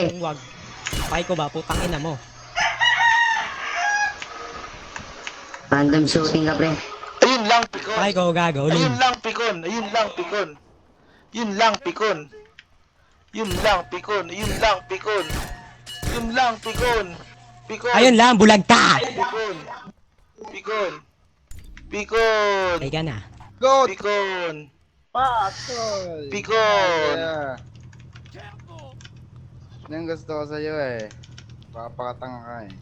Kung wag. Pakay ko ba, putang ina mo. Random shooting ka, pre. Ayun lang, pikon. Pakay ko, gago, uling. Ayun lang, pikon. Ayun lang, pikon. Yun lang, pikon. Yun lang, pikon. Yun lang, pikon. Yun lang, pikon. Pikon. Ayun lang, bulag ka! Pikon. Pikon. Pikon. Ay ka na. Goat! Pikon. Patol! Pikon. Yeah. Yan gusto ko sa'yo eh. Papakatanga ka eh.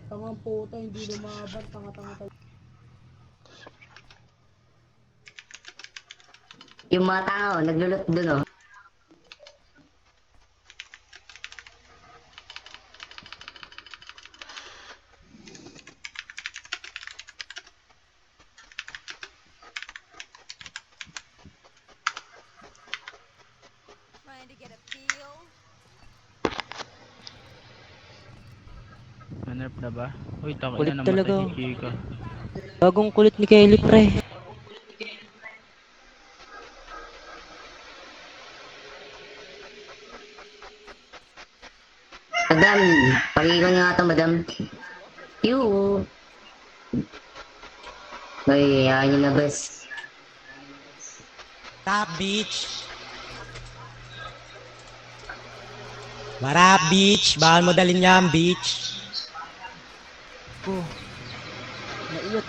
Tangang puta, hindi lumaban, tanga-tanga tayo. Yung mga tao, naglulot dun, oh. Trying to get a feel. Hanap na ba? Uy, taka Kulit na talaga. namatay si Chica. Bagong kulit ni Kelly, pre. Madam, pag-iwan nga ito, madam. Yoo. Uy, ayaw nyo na, boss. Top beach. What beach? Bawal mo dalhin yan, beach. Oh. Naiyot.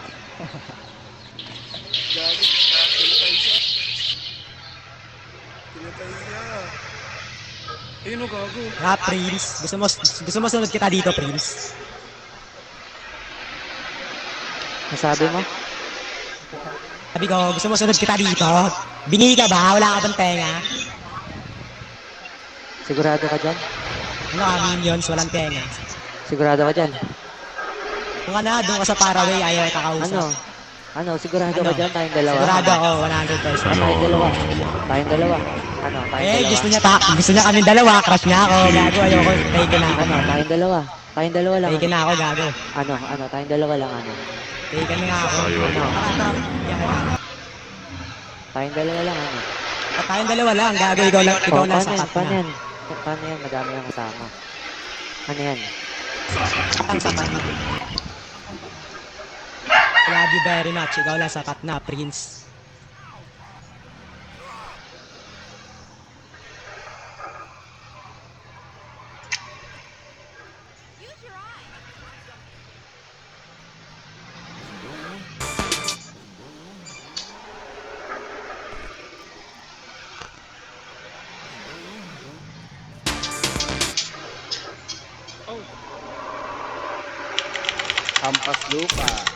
Rap, Prince. Gusto mo sunod kita dito, Prince? Masabi mo? Sabi ko, gusto mo sunod kita dito? Bingi ka ba? Wala ka bang tenga? Sigurado ka dyan? Ano ka, minions? Walang tenga. Sigurado ka dyan? Kung ano, doon ka sa Paraway, ayaw ka kausap. Ano? Ano? Sigurado Ano? ka dyan? Tayong dalawa? Sigurado ako, 100%. Tayong dalawa? Tayong dalawa? Ano? Tayong Eh, dalawa? gusto niya kami dalawa, crush niya ako, gago, ayoko, take na ako. Ano? Tayong dalawa? Tayong dalawa lang? Take na ako, gago. Ano? Ano? Tayong dalawa lang? Ano? Take na nga ako. Ano? Ano? Tayong dalawa lang? Ano? Tayong dalawa lang, gago, ikaw lang Paano yan? sapat Paano na. yan? Paano yan? Madami lang kasama. Ano yan? Ang sapat na. Love you very much, ikaw lang sapat na, Prince. Use your eyes. Hampas lupa.